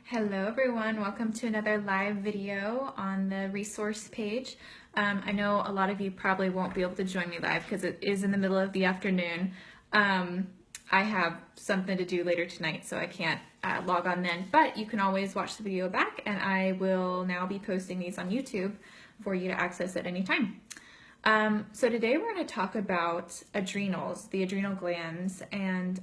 Hello everyone, welcome to another live video on the resource page. I know a lot of you probably won't be able to join me live because it is in the middle of the afternoon. I have something to do later tonight, so I can't log on then, but you can always watch the video back, and I will now be posting these on YouTube for you to access at any time. So today we're going to talk about adrenals, the adrenal glands, and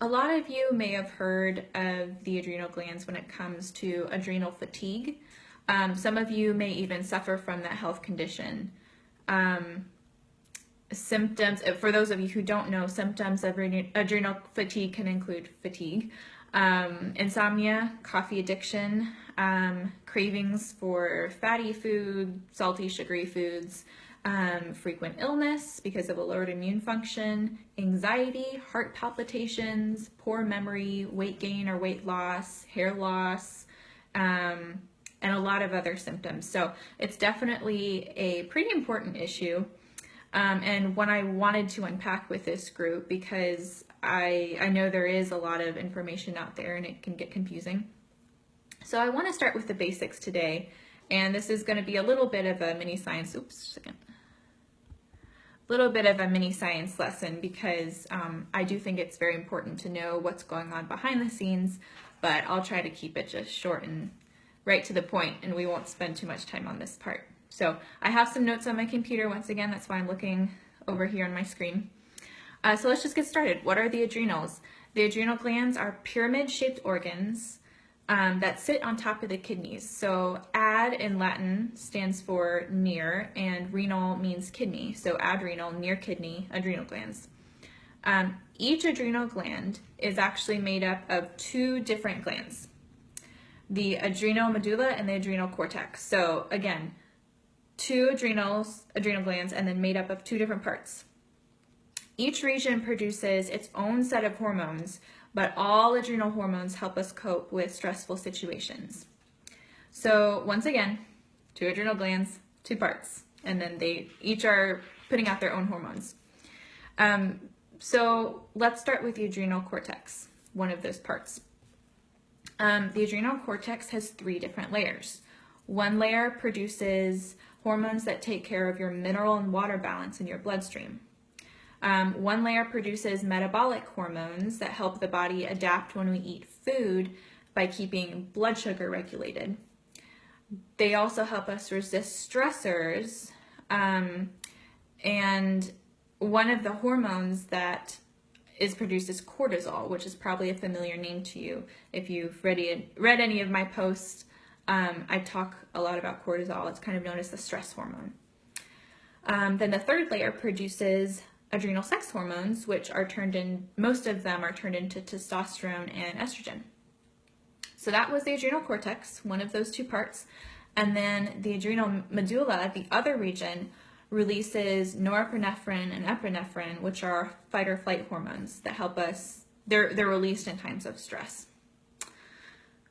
a lot of you may have heard of the adrenal glands when it comes to adrenal fatigue. Some of you may even suffer from that health condition. Symptoms, for those of you who don't know, symptoms of adrenal fatigue can include fatigue, insomnia, coffee addiction, cravings for fatty food, salty, sugary foods, frequent illness because of a lowered immune function, anxiety, heart palpitations, poor memory, weight gain or weight loss, hair loss, and a lot of other symptoms. So it's definitely a pretty important issue, and one I wanted to unpack with this group because I know there is a lot of information out there and it can get confusing. So I want to start with the basics today, and this is going to be a little bit of a mini science, little bit of a mini science lesson because I do think it's very important to know what's going on behind the scenes, but I'll try to keep it just short and right to the point, and we won't spend too much time on this part. So I have some notes on my computer once again, that's why I'm looking over here on my screen. So let's just get started. What are the adrenals? The adrenal glands are pyramid-shaped organs that sit on top of the kidneys. So ad in Latin stands for near, and renal means kidney. So adrenal, near kidney, adrenal glands. Each adrenal gland is actually made up of two different glands, the adrenal medulla and the adrenal cortex. So again, two adrenal glands, and then made up of two different parts. Each region produces its own set of hormones, but all adrenal hormones help us cope with stressful situations. So once again, two adrenal glands, two parts, and then they each are putting out their own hormones. So let's start with the adrenal cortex, one of those parts. The adrenal cortex has three different layers. One layer produces hormones that take care of your mineral and water balance in your bloodstream. One layer produces metabolic hormones that help the body adapt when we eat food by keeping blood sugar regulated. They also help us resist stressors, and one of the hormones that is produced is cortisol, which is probably a familiar name to you. If you've read any of my posts, I talk a lot about cortisol. It's kind of known as the stress hormone. Then the third layer produces adrenal sex hormones, which are most of them are turned into testosterone and estrogen. So that was the adrenal cortex, one of those two parts. And then the adrenal medulla, the other region, releases norepinephrine and epinephrine, which are fight or flight hormones that help us, they're released in times of stress.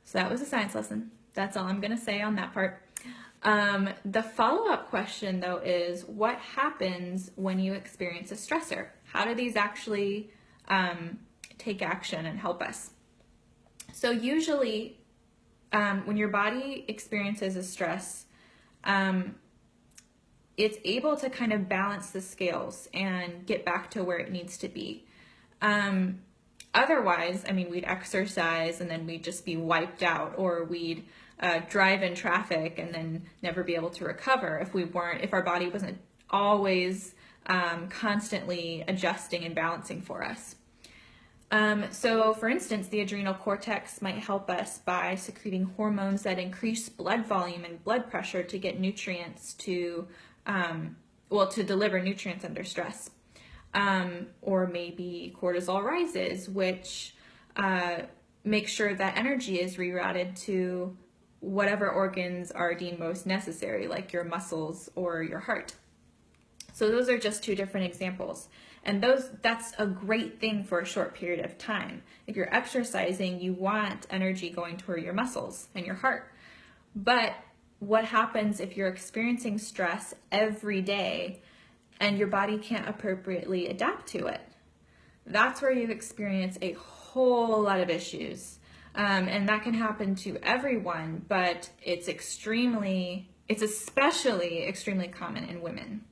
So that was a science lesson. That's all I'm going to say on that part. The follow-up question, though, is what happens when you experience a stressor? How do these actually take action and help us? So usually, when your body experiences a stress, it's able to kind of balance the scales and get back to where it needs to be. Otherwise, I mean, we'd exercise and then we'd just be wiped out, or we'd drive in traffic and then never be able to recover if our body wasn't always constantly adjusting and balancing for us. So for instance, the adrenal cortex might help us by secreting hormones that increase blood volume and blood pressure to get nutrients to deliver nutrients under stress. Or maybe cortisol rises, which makes sure that energy is rerouted to whatever organs are deemed most necessary, like your muscles or your heart. So those are just two different examples. And that's a great thing for a short period of time. If you're exercising, you want energy going toward your muscles and your heart. But what happens if you're experiencing stress every day and your body can't appropriately adapt to it? That's where you experience a whole lot of issues. And that can happen to everyone, but it's especially extremely common in women.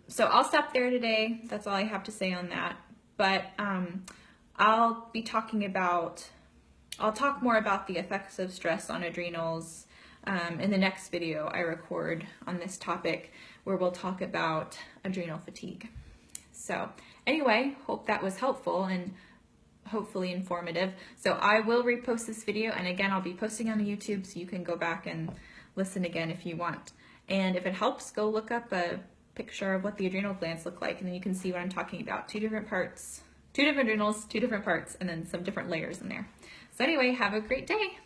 So I'll stop there today. That's all I have to say on that. But I'll talk more about the effects of stress on adrenals in the next video I record on this topic, where we'll talk about adrenal fatigue. So anyway, hope that was helpful and hopefully informative. So I will repost this video, and again, I'll be posting on YouTube, so you can go back and listen again if you want. And if it helps, go look up a picture of what the adrenal glands look like, and then you can see what I'm talking about. 2 different parts, 2 different adrenals, 2 different parts, and then some different layers in there. So anyway, have a great day.